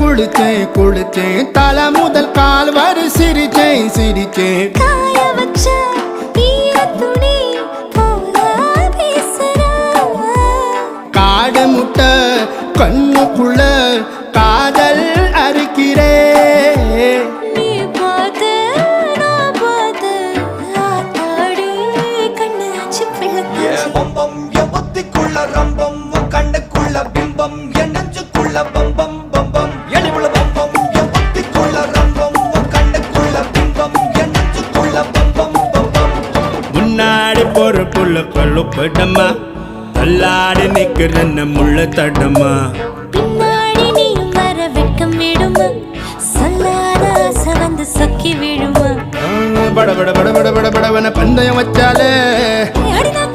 குளிச்சேன் குளிச்சேன் தலை முதல் கால் வரை சிரிச்சேன் சிரிச்சேன் காய வச்ச ஈரத்துணி போல பேசுறா காடு முட்டை கண்ணுக்குள்ள காதல் அறுக்கிறே நீ பார்த்து நான் பார்த்து ஆத்தாடி கண்ணாச்சு பிள்ளக்காச்சு பம்பம் என் புத்திக்குள்ள ரம்பம் உன் கண்ணுக்குள்ள பிம்பம் என் நெஞ்சுக்குள்ள பம்பம் பம்பம் எளிவுள்ள பம்பம் என் புத்திக்குள்ள ரம்பம் உன் கண்ணுக்குள்ள பிம்பம் என் நெஞ்சுக்குள்ள பம்பம் பம்பம் முன்னாடி போற புள்ள கழுப்படமா தள்ளாடி நிக்கிறன்ன முள்ள தடமா பின்னாடி நீயும் வர வெட்கம் விடுமா சொல்லாத ஆசை வந்து சொக்கி விழுமா பட பட பட பட பட படவன பந்தயம் வச்சாலே அடி நான்